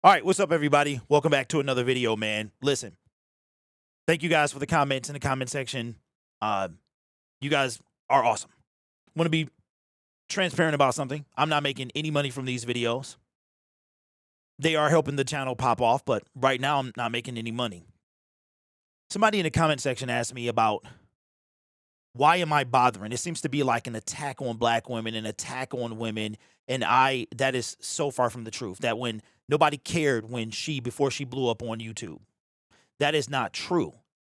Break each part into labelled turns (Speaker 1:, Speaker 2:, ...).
Speaker 1: All right, what's up, everybody? Welcome back to another video, man. Listen, thank you guys for the comments in the comment section. You guys are awesome. Want to be transparent about something. I'm not making any money from these videos. They are helping the channel pop off, but right now I'm not making any money. Somebody in the comment section asked me about why am I bothering? It seems to be like an attack on black women, an attack on women, and that is so far from the truth. That when nobody cared before she blew up on YouTube. That is not true.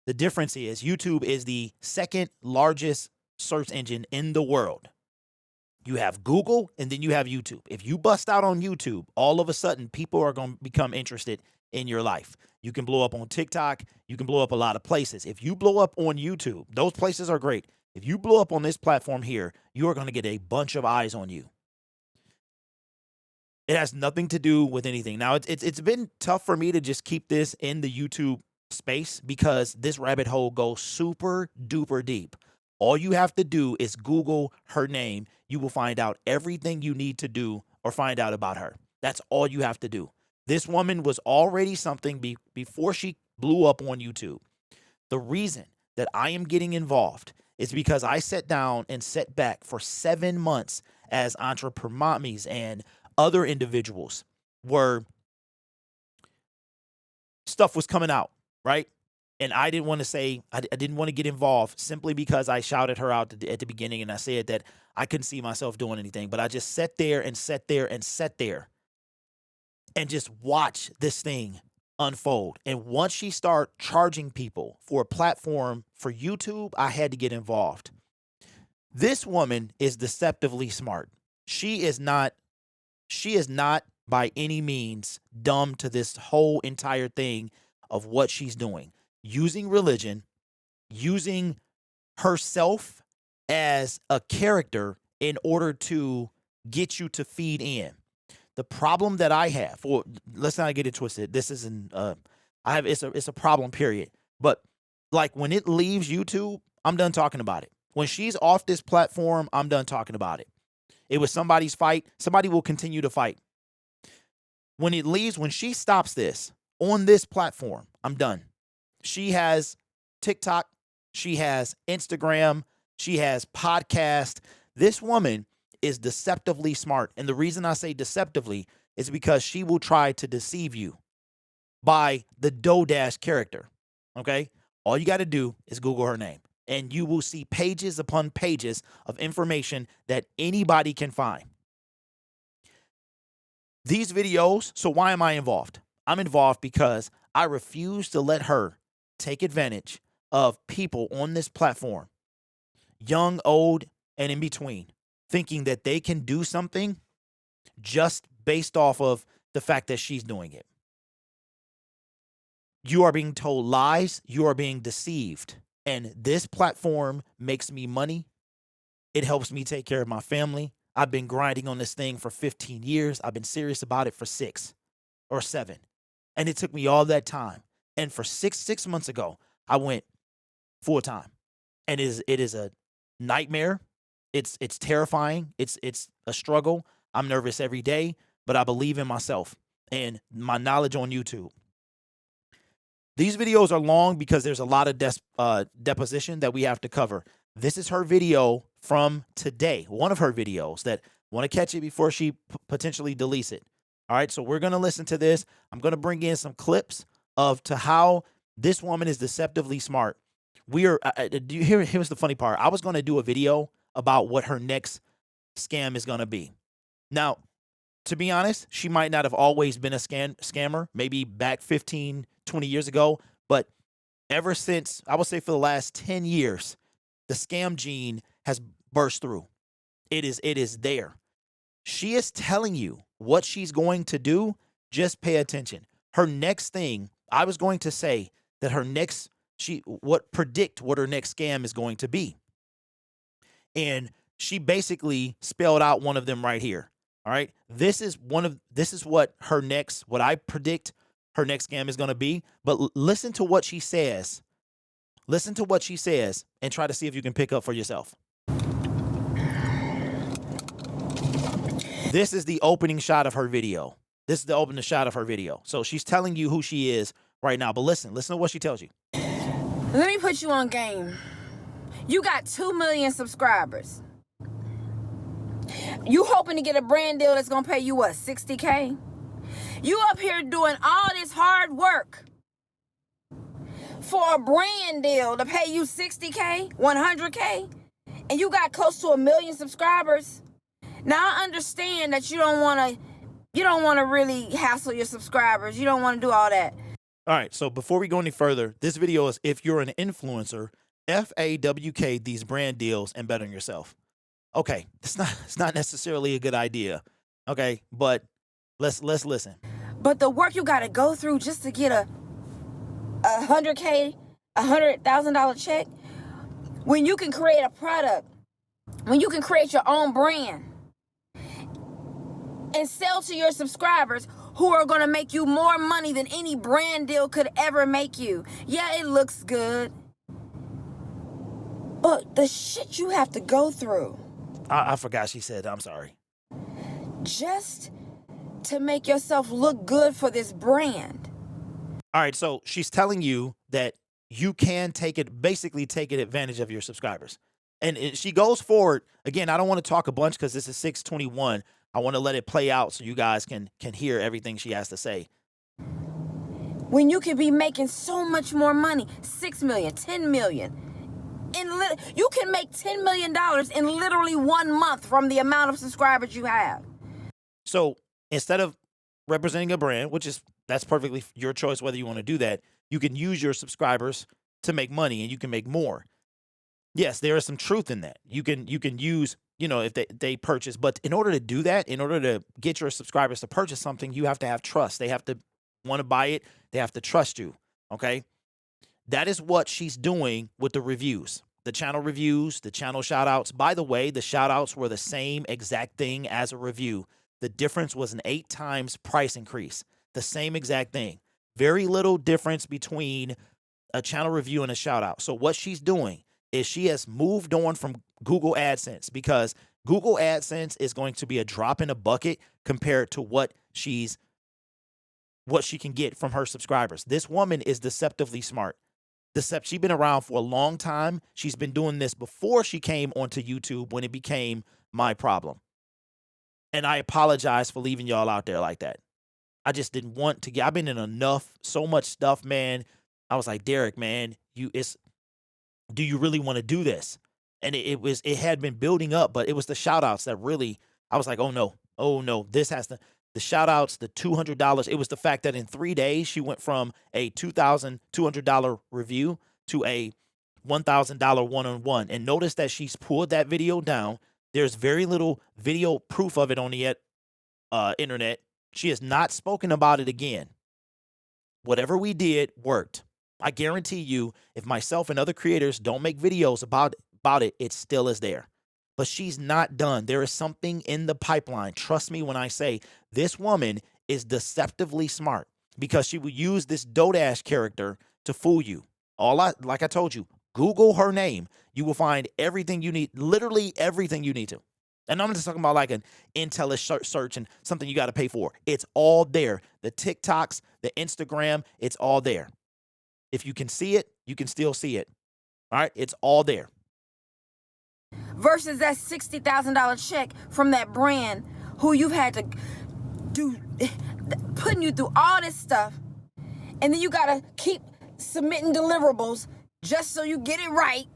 Speaker 1: The difference is YouTube is the second largest search engine in the world. You have Google and then you have YouTube. If you bust out on YouTube, all of a sudden people are going to become interested in your life. You can blow up on TikTok. You can blow up a lot of places. If you blow up on YouTube, those places are great. If you blow up on this platform here, you are going to get a bunch of eyes on you. It has nothing to do with anything. Now, it's been tough for me to just keep this in the YouTube space because this rabbit hole goes super duper deep. All you have to do is Google her name. You will find out everything you need to do or find out about her. That's all you have to do. This woman was already something before she blew up on YouTube. The reason that I am getting involved is because I sat down and sat back for 7 months as entrepreneurs and other individuals stuff was coming out, right? And I didn't want to say, I didn't want to get involved simply because I shouted her out at the beginning and I said that I couldn't see myself doing anything. But I just sat there and sat there and sat there and just watch this thing unfold. And once she started charging people for a platform for YouTube, I had to get involved. This woman is deceptively smart. She is not by any means dumb to this whole entire thing of what she's doing. Using religion, using herself as a character in order to get you to feed in. The problem that I have, or let's not get it twisted. This isn't it's a problem, period. But like when it leaves YouTube, I'm done talking about it. When she's off this platform, I'm done talking about it. It was somebody's fight. Somebody will continue to fight. When it leaves, when she stops this on this platform, I'm done. She has TikTok. She has Instagram. She has podcast. This woman is deceptively smart. And the reason I say deceptively is because she will try to deceive you by the DoDash character. Okay? All you got to do is Google her name. And you will see pages upon pages of information that anybody can find. These videos, so why am I involved? I'm involved because I refuse to let her take advantage of people on this platform, young, old, and in between, thinking that they can do something just based off of the fact that she's doing it. You are being told lies. You are being deceived. And this platform makes me money. It helps me take care of my family. I've been grinding on this thing for 15 years. I've been serious about it for 6 or 7. And it took me all that time. And for six months ago, I went full time. And it is a nightmare. It's terrifying. It's a struggle. I'm nervous every day, but I believe in myself and my knowledge on YouTube. These videos are long because there's a lot of deposition that we have to cover. This is her video from today, one of her videos that want to catch it before she potentially deletes it. All right, so we're going to listen to this. I'm going to bring in some clips to how this woman is deceptively smart. Here's the funny part. I was going to do a video about what her next scam is going to be. Now, to be honest, she might not have always been a scammer, maybe back 15, 20 years ago, but ever since, I would say for the last 10 years, the scam gene has burst through. It is there. She is telling you what she's going to do. Just pay attention. Her next thing, I was going to say that predict what her next scam is going to be. And she basically spelled out one of them right here. All right. This is what I predict her next scam is going to be. But listen to what she says. Listen to what she says and try to see if you can pick up for yourself. This is the opening shot of her video. This is the opening shot of her video. So she's telling you who she is right now. But listen to what she tells you.
Speaker 2: Let me put you on game. You got 2 million subscribers. You hoping to get a brand deal that's going to pay you, what, 60K? You up here doing all this hard work for a brand deal to pay you 60K, 100K, and you got close to 1 million subscribers. Now I understand that you don't want to really hassle your subscribers. You don't want to do all that.
Speaker 1: All right, so before we go any further, this video is if you're an influencer, FAWK these brand deals and bet on yourself. Okay, it's not necessarily a good idea. Okay, but let's listen.
Speaker 2: But the work you got to go through just to get a $100K, $100,000 check, when you can create a product, when you can create your own brand and sell to your subscribers who are going to make you more money than any brand deal could ever make you. Yeah, it looks good, but the shit you have to go through.
Speaker 1: I forgot she said, I'm sorry.
Speaker 2: Just to make yourself look good for this brand.
Speaker 1: All right, so she's telling you that you can basically take advantage of your subscribers. And she goes forward. Again, I don't want to talk a bunch because this is 6:21. I want to let it play out so you guys can hear everything she has to say.
Speaker 2: When you can be making so much more money, 6 million, 10 million. You can make $10 million in literally 1 month from the amount of subscribers you have.
Speaker 1: So instead of representing a brand, that's perfectly your choice whether you want to do that, you can use your subscribers to make money and you can make more. Yes, there is some truth in that. You can use, if they purchase, but in order to do that, in order to get your subscribers to purchase something, you have to have trust. They have to want to buy it. They have to trust you. Okay. That is what she's doing with the reviews, the channel reviews, the channel shout outs. By the way, the shout outs were the same exact thing as a review. The difference was an 8 times price increase. The same exact thing. Very little difference between a channel review and a shout out. So what she's doing is she has moved on from Google AdSense because Google AdSense is going to be a drop in a bucket compared to what she can get from her subscribers. This woman is deceptively smart. She's been around for a long time. She's been doing this before she came onto YouTube when it became my problem. And I apologize for leaving y'all out there like that. I just didn't want to I've been in so much stuff, man. I was like, Derek, man, do you really want to do this? And it had been building up, but it was the shout outs that really, I was like, oh no, this has to, the shout outs, the $200. It was the fact that in 3 days, she went from a $2,200 review to a $1,000 one-on-one. And notice that she's pulled that video down. There's very little video proof of it on the internet. She has not spoken about it again. Whatever we did worked. I guarantee you, if myself and other creators don't make videos about it, it still is there. But she's not done. There is something in the pipeline. Trust me when I say this woman is deceptively smart because she will use this Dodash character to fool you. Like I told you, Google her name. You will find everything you need, literally everything you need to. And I'm just talking about like an Intellish search and something you got to pay for. It's all there. The TikToks, the Instagram, it's all there. If you can see it, you can still see it. All right? It's all there.
Speaker 2: Versus that $60,000 check from that brand who you've had to do, putting you through all this stuff. And then you got to keep submitting deliverables just so you get it right.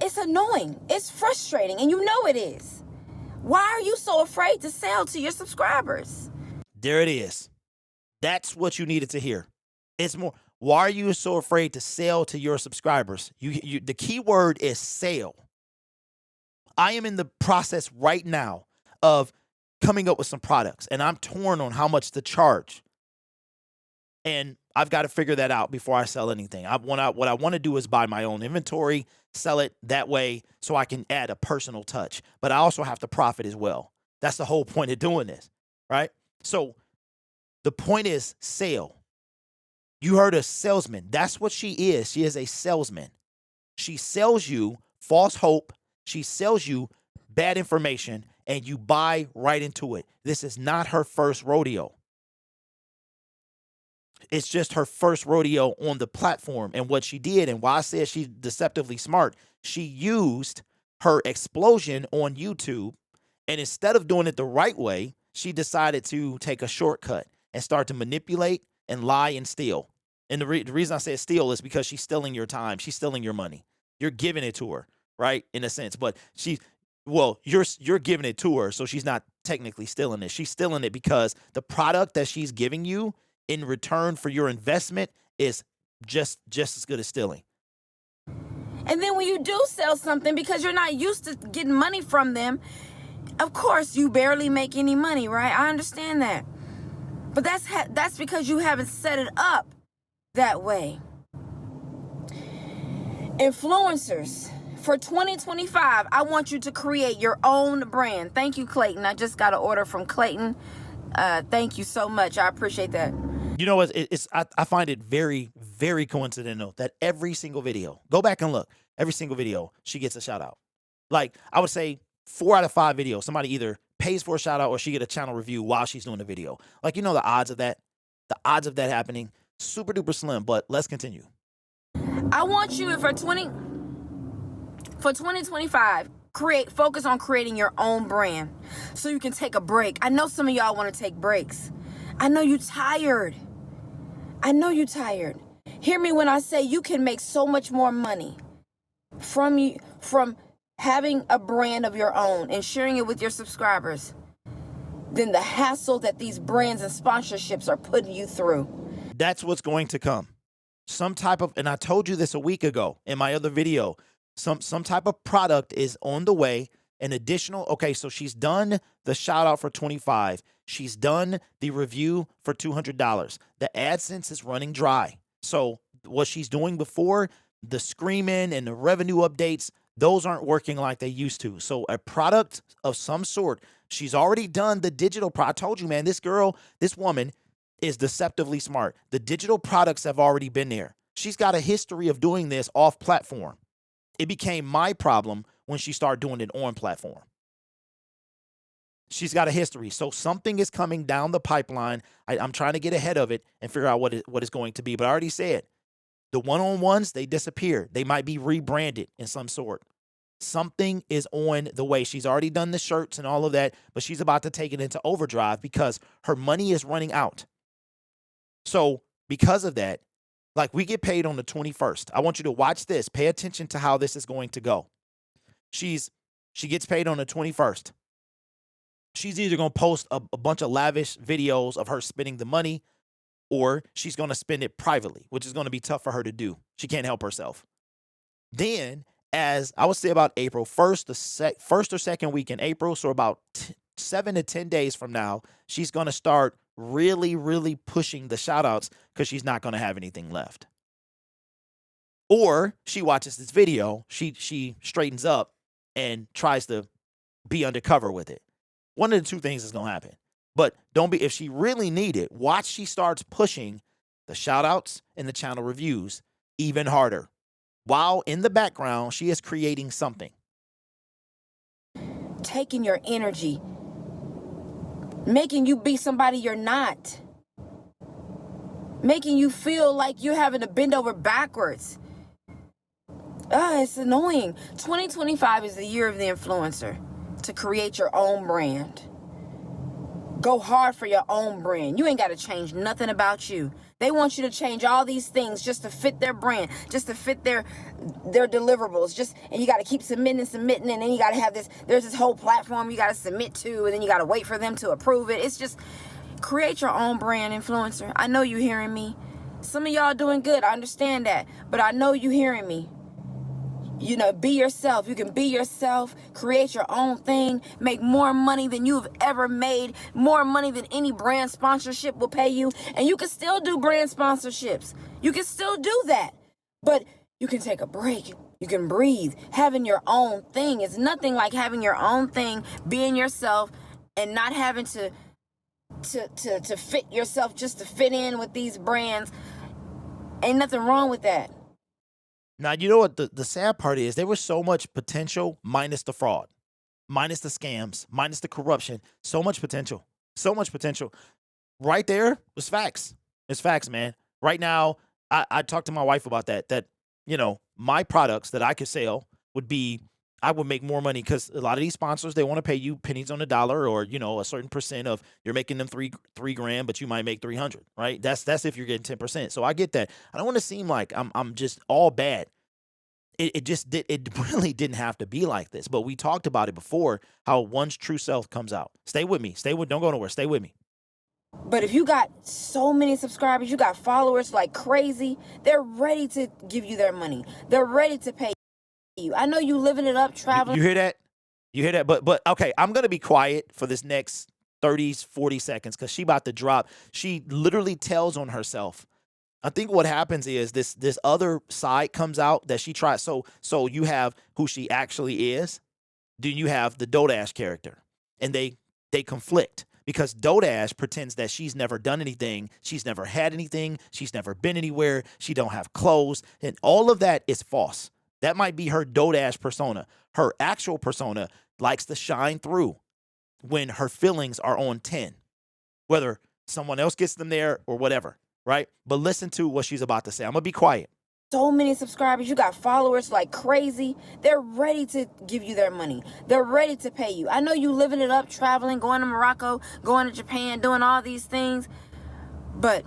Speaker 2: It's annoying. It's frustrating. And you know it is. Why are you so afraid to sell to your subscribers?
Speaker 1: There it is. That's what you needed to hear. It's more, why are you so afraid to sell to your subscribers? The key word is sell. I am in the process right now of coming up with some products, and I'm torn on how much to charge. And I've got to figure that out before I sell anything. What I want to do is buy my own inventory, sell it that way so I can add a personal touch. But I also have to profit as well. That's the whole point of doing this, right? So the point is sell. You heard a salesman. That's what she is. She is a salesman. She sells you false hope. She sells you bad information, and you buy right into it. This is not her first rodeo. It's just her first rodeo on the platform. And what she did, and why I said she's deceptively smart, she used her explosion on YouTube, and instead of doing it the right way, she decided to take a shortcut and start to manipulate and lie and steal. And the reason I say steal is because she's stealing your time. She's stealing your money. You're giving it to her, right? In a sense. But you're giving it to her, so she's not technically stealing it. She's stealing it because the product that she's giving you in return for your investment is just as good as stealing.
Speaker 2: And then when you do sell something, because you're not used to getting money from them, of course you barely make any money, right? I understand that. But that's because you haven't set it up that way. Influencers, for 2025, I want you to create your own brand. Thank you, Clayton. I just got an order from Clayton. Thank you so much. I appreciate that.
Speaker 1: You know what? I find it very, very coincidental that every single video, go back and look, every single video, she gets a shout out. Like, I would say 4 out of 5 videos, somebody either pays for a shout out or she get a channel review while she's doing the video. Like, you know, the odds of that happening, super duper slim. But let's continue.
Speaker 2: I want you for 2025, focus on creating your own brand so you can take a break. I know some of y'all want to take breaks. I know you're tired. Hear me when I say you can make so much more money from having a brand of your own and sharing it with your subscribers than the hassle that these brands and sponsorships are putting you through.
Speaker 1: That's what's going to come. Some type of, and I told you this a week ago in my other video, some type of product is on the way. An additional, okay, so she's done the shout out for 25. She's done the review for $200. The AdSense is running dry. So what she's doing before, the screaming and the revenue updates, those aren't working like they used to. So a product of some sort, she's already done the digital product. I told you, man, this woman is deceptively smart. The digital products have already been there. She's got a history of doing this off platform. It became my problem when she started doing it on platform. She's got a history. So something is coming down the pipeline. I'm trying to get ahead of it and figure out what it's going to be. But I already said, the one-on-ones, they disappear. They might be rebranded in some sort. Something is on the way. She's already done the shirts and all of that, but she's about to take it into overdrive because her money is running out. So because of that, like, we get paid on the 21st. I want you to watch this. Pay attention to how this is going to go. She gets paid on the 21st. She's either going to post a bunch of lavish videos of her spending the money, or she's going to spend it privately, which is going to be tough for her to do. She can't help herself. Then, as I would say about April 1st, first or second week in April, so about 7 to 10 days from now, she's going to start really, really pushing the shout outs because she's not going to have anything left. Or she watches this video, she straightens up and tries to be undercover with it. One of the two things is going to happen. But if she really need it, watch she starts pushing the shout outs and the channel reviews even harder. While in the background, she is creating something.
Speaker 2: Taking your energy, making you be somebody you're not, making you feel like you're having to bend over backwards. It's annoying. 2025 is the year of the influencer, to create your own brand. Go hard for your own brand. You ain't got to change nothing about you. They want you to change all these things just to fit their brand, just to fit their deliverables. And you got to keep submitting, and then you got to have there's this whole platform you got to submit to, and then you got to wait for them to approve it. It's just, create your own brand, influencer. I know you hearing me. Some of y'all doing good. I understand that. But I know you hearing me. You know, be yourself. You can be yourself, create your own thing, make more money than you've ever made, more money than any brand sponsorship will pay you. And you can still do brand sponsorships. You can still do that. But you can take a break. You can breathe. Having your own thing is nothing like having your own thing, being yourself, and not having to fit yourself just to fit in with these brands. Ain't nothing wrong with that.
Speaker 1: Now, you know what the sad part is? There was so much potential minus the fraud. minus the scams, minus the corruption, so much potential. So much potential. Right there was facts. It's facts, man. Right now, I talked to my wife about that, my products that I could sell would be, I would make more money because a lot of these sponsors, they want to pay you pennies on the dollar, or, a certain percent of, you're making them three grand, but you might make 300, right? That's if you're getting 10%. So I get that. I don't want to seem like I'm just all bad. It really didn't have to be like this, but we talked about it before, how one's true self comes out. Stay with me. Don't go nowhere. Stay with me.
Speaker 2: But if you got so many subscribers, you got followers like crazy, they're ready to give you their money. They're ready to pay you. I know you living it up, traveling.
Speaker 1: You hear that? You hear that? But okay, I'm going to be quiet for this next 30, 40 seconds because she about to drop. She literally tells on herself. I think what happens is this other side comes out that she tries. So you have who she actually is. Then you have the Dodash character, and they conflict because Dodash pretends that she's never done anything, she's never had anything, she's never been anywhere, she don't have clothes, and all of that is false. That might be her Dodash persona. Her actual persona likes to shine through when her feelings are on 10, whether someone else gets them there or whatever. Right? But listen to what she's about to say. I'm going to be quiet.
Speaker 2: So many subscribers, you got followers like crazy. They're ready to give you their money. They're ready to pay you. I know you living it up, traveling, going to Morocco, going to Japan, doing all these things. But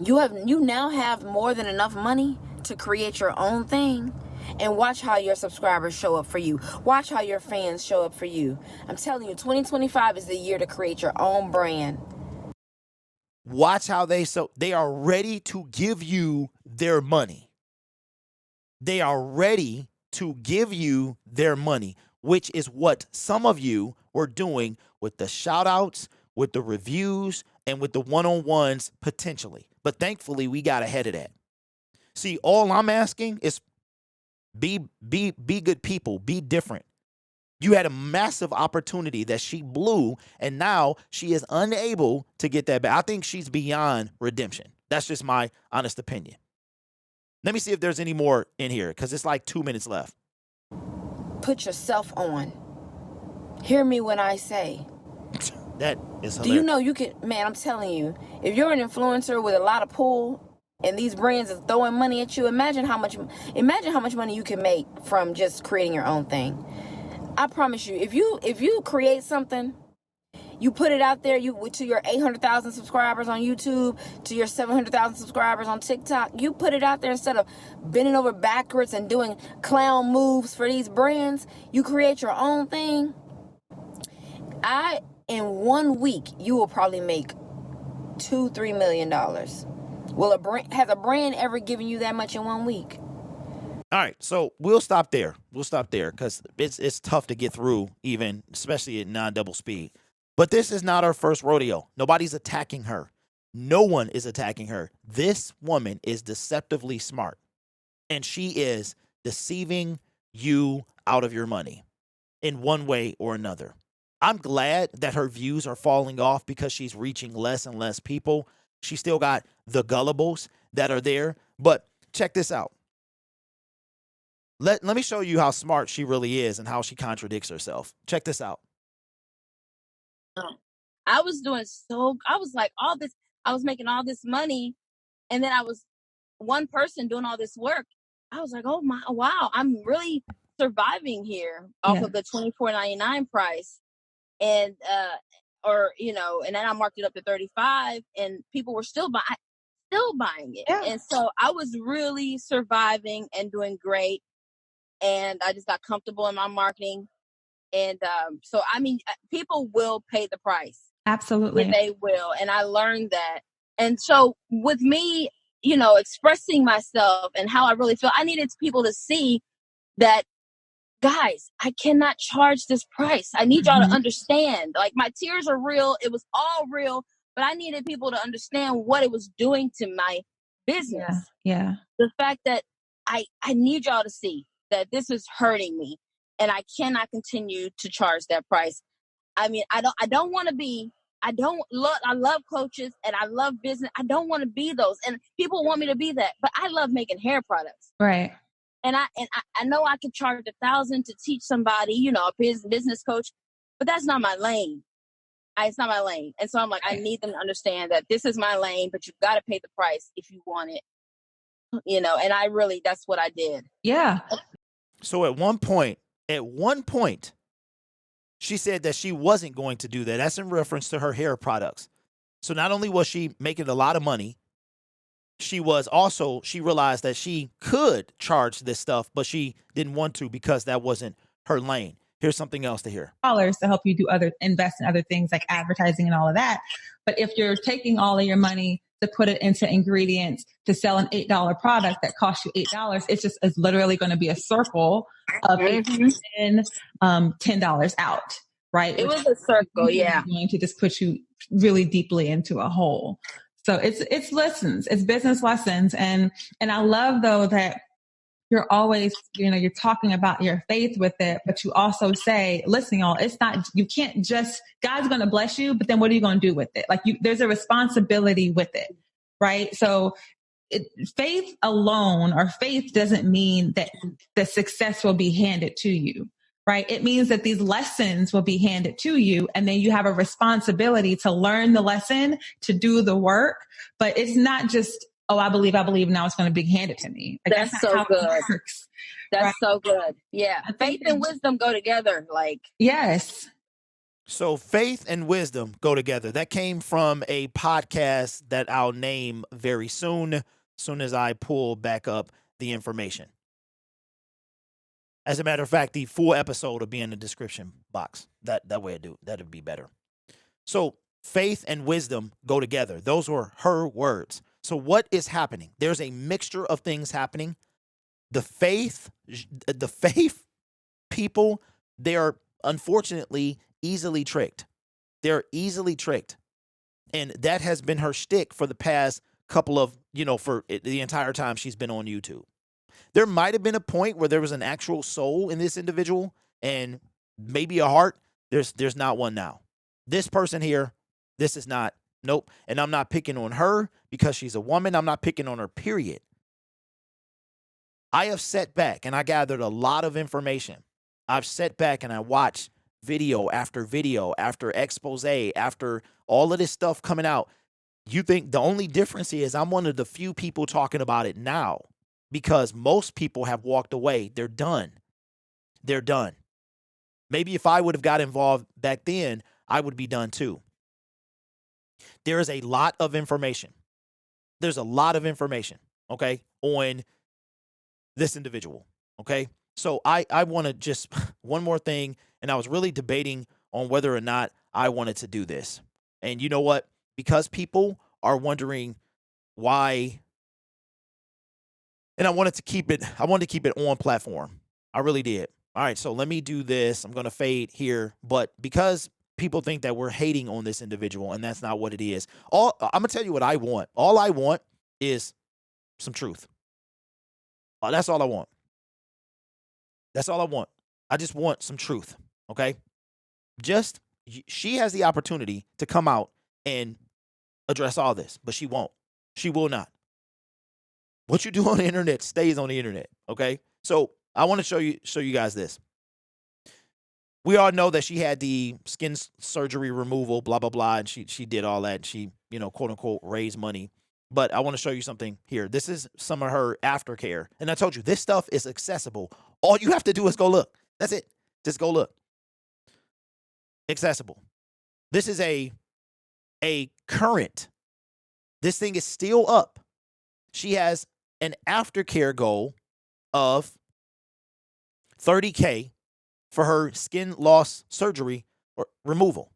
Speaker 2: you now have more than enough money to create your own thing. And watch how your subscribers show up for you. Watch how your fans show up for you. I'm telling you, 2025 is the year to create your own brand.
Speaker 1: Watch how they are ready to give you their money. They are ready to give you their money, which is what some of you were doing with the shout outs, with the reviews, and with the one-on-ones potentially. But thankfully, we got ahead of that. See, all I'm asking is be good people, be different. You had a massive opportunity that she blew, and now she is unable to get that back. I think she's beyond redemption. That's just my honest opinion. Let me see if there's any more in here, because it's like 2 minutes left.
Speaker 2: Put yourself on. Hear me when I say.
Speaker 1: That is hilarious.
Speaker 2: Do you know you can, man, I'm telling you, if you're an influencer with a lot of pull and these brands are throwing money at you, imagine how much money you can make from just creating your own thing. I promise you, if you create something, you put it out there, to your 800,000 subscribers on YouTube, to your 700,000 subscribers on TikTok, you put it out there instead of bending over backwards and doing clown moves for these brands. You create your own thing. In 1 week, you will probably make $2-3 million. Has a brand ever given you that much in 1 week?
Speaker 1: All right, so we'll stop there. Because it's tough to get through, even, especially at non-double speed. But this is not our first rodeo. Nobody's attacking her. No one is attacking her. This woman is deceptively smart, and she is deceiving you out of your money in one way or another. I'm glad that her views are falling off because she's reaching less and less people. She still got the gullibles that are there. But check this out. Let me show you how smart she really is and how she contradicts herself. Check this out.
Speaker 3: I was like I was making all this money, and then I was one person doing all this work. I was like, oh my, wow, I'm really surviving here off of the $24.99 price. And, and then I marked it up to $35, and people were still buying it. Yeah. And so I was really surviving and doing great. And I just got comfortable in my marketing. And so, I mean, people will pay the price.
Speaker 4: Absolutely.
Speaker 3: They will. And I learned that. And so with me, expressing myself and how I really feel, I needed people to see that, guys, I cannot charge this price. I need y'all to understand. Like, my tears are real. It was all real. But I needed people to understand what it was doing to my business.
Speaker 4: Yeah.
Speaker 3: The fact that I need y'all to see that this is hurting me, and I cannot continue to charge that price. I mean, I love coaches and I love business. I don't want to be those. And people want me to be that, but I love making hair products.
Speaker 4: Right.
Speaker 3: And I know I could charge $1,000 to teach somebody, you know, a business coach, but that's not my lane. It's not my lane. And so I'm like, I need them to understand that this is my lane, but you've got to pay the price if you want it, you know. And that's what I did.
Speaker 4: Yeah.
Speaker 1: So at one point, she said that she wasn't going to do that. That's in reference to her hair products. So not only was she making a lot of money, she realized that she could charge this stuff, but she didn't want to because that wasn't her lane. Here's something else to hear.
Speaker 4: Dollars to help you invest in other things like advertising and all of that. But if you're taking all of your money to put it into ingredients to sell an $8 product that costs you $8, it's literally going to be a circle of $10 out, right?
Speaker 3: It was a circle, yeah.
Speaker 4: Going to just put you really deeply into a hole. So it's lessons, it's business lessons. And I love though that you're always, you know, you're talking about your faith with it, but you also say, listen, y'all, it's not, you can't just, God's going to bless you, but then what are you going to do with it? Like there's a responsibility with it, right? So faith alone or faith doesn't mean that the success will be handed to you, right? It means that these lessons will be handed to you, and then you have a responsibility to learn the lesson, to do the work. But it's not just, oh, I believe, now it's going to be handed to me. Like,
Speaker 3: that's so good. That's right? So good. Yeah. Faith and wisdom go together. Like,
Speaker 4: yes.
Speaker 1: So faith and wisdom go together. That came from a podcast that I'll name very soon as I pull back up the information. As a matter of fact, the full episode will be in the description box. That way that'd be better. So faith and wisdom go together. Those were her words. So what is happening? There's a mixture of things happening. The faith people, they are unfortunately easily tricked. They're easily tricked. And that has been her shtick for the past couple of, for the entire time she's been on YouTube. There might have been a point where there was an actual soul in this individual and maybe a heart. There's not one now. This person here, this is not. Nope. And I'm not picking on her because she's a woman. I'm not picking on her, period. I have sat back and I gathered a lot of information. I've sat back and I watched video after expose, after all of this stuff coming out. You think the only difference is I'm one of the few people talking about it now because most people have walked away. They're done. They're done. Maybe if I would have got involved back then, I would be done too. There is a lot of information. There's a lot of information, okay, on this individual, okay? So I want to just, one more thing, and I was really debating on whether or not I wanted to do this. And you know what? Because people are wondering why, and I wanted to keep it on platform. I really did. All right, so let me do this. I'm going to fade here, but because people think that we're hating on this individual, and that's not what it is. I'm going to tell you what I want. All I want is some truth. That's all I want. That's all I want. I just want some truth, okay? She has the opportunity to come out and address all this, but she won't. She will not. What you do on the internet stays on the internet, okay? So I want to show you guys this. We all know that she had the skin surgery removal, blah, blah, blah, and she did all that. She, quote unquote, raised money. But I want to show you something here. This is some of her aftercare. And I told you, this stuff is accessible. All you have to do is go look. That's it. Just go look. Accessible. This is a current. This thing is still up. She has an aftercare goal of $30K for her skin loss surgery or removal,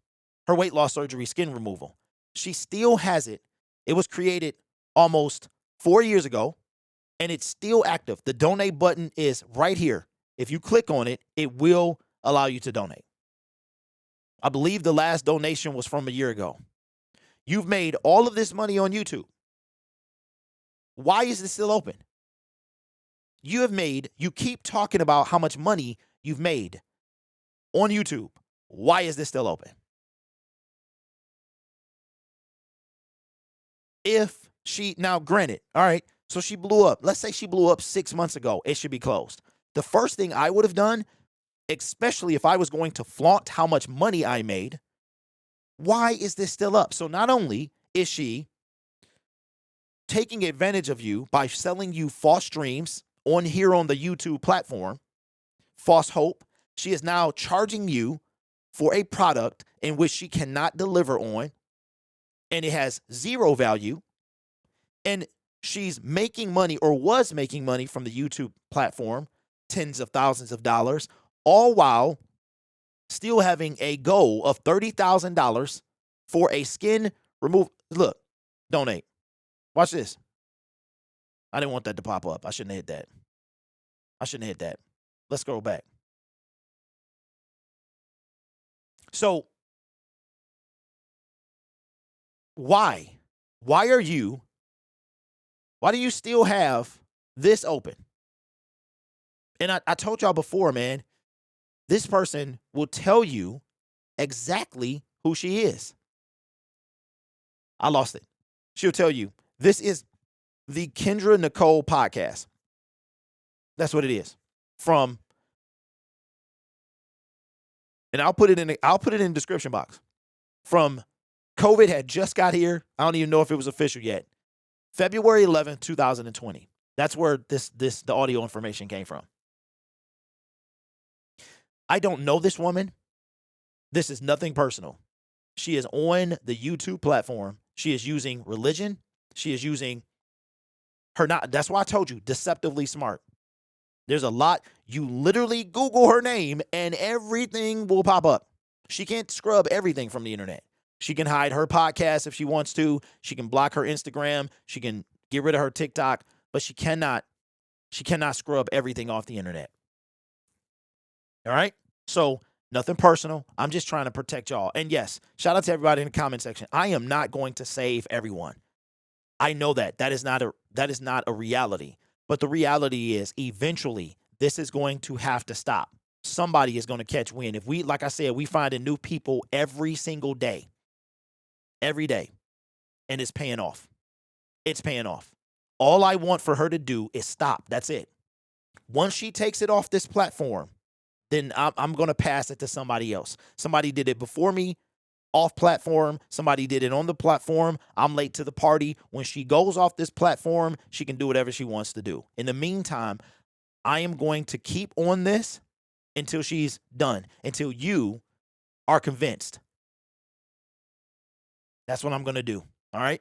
Speaker 1: her weight loss surgery, skin removal. She still has it. It was created almost 4 years ago, and it's still active. The donate button is right here. If you click on it, it will allow you to donate. I believe the last donation was from a year ago. You've made all of this money on YouTube. Why is it still open? You keep talking about how much money you've made on YouTube. Why is this still open? Now granted, all right, So she blew up. Let's say she blew up 6 months ago. It should be closed. The first thing I would have done, especially if I was going to flaunt how much money I made, why is this still up? So not only is she taking advantage of you by selling you false dreams on the YouTube platform, false hope, she is now charging you for a product in which she cannot deliver on, and it has zero value, and she's making money or was making money from the YouTube platform, tens of thousands of dollars, all while still having a goal of $30,000 for a skin removal. Look, donate. Watch this. I didn't want that to pop up. I shouldn't have hit that. Let's scroll back. So, why? Why do you still have this open? And I told y'all before, man, this person will tell you exactly who she is. I lost it. She'll tell you, this is the Kendra Nicole podcast. That's what it is. And I'll put it in the description box. From COVID had just got here. I don't even know if it was official yet. February 11th, 2020. That's where the audio information came from. I don't know this woman. This is nothing personal. She is on the YouTube platform. She is using religion. She is using that's why I told you, deceptively smart. There's a lot. You literally Google her name and everything will pop up. She can't scrub everything from the internet. She can hide her podcast if she wants to. She can block her Instagram. She can get rid of her TikTok, but she cannot scrub everything off the internet. All right? So, nothing personal. I'm just trying to protect y'all. And yes, shout out to everybody in the comment section. I am not going to save everyone. I know that. That is not a reality. But the reality is, eventually, this is going to have to stop. Somebody is going to catch wind. If we, like I said, we find new people every single day. Every day. And it's paying off. It's paying off. All I want for her to do is stop. That's it. Once she takes it off this platform, then I'm going to pass it to somebody else. Somebody did it before me, off platform. Somebody did it on the platform. I'm late to the party. When she goes off this platform, she can do whatever she wants to do. In the meantime, I am going to keep on this until she's done, until you are convinced. That's what I'm going to do. All right?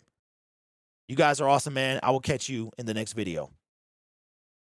Speaker 1: You guys are awesome, man. I will catch you in the next video.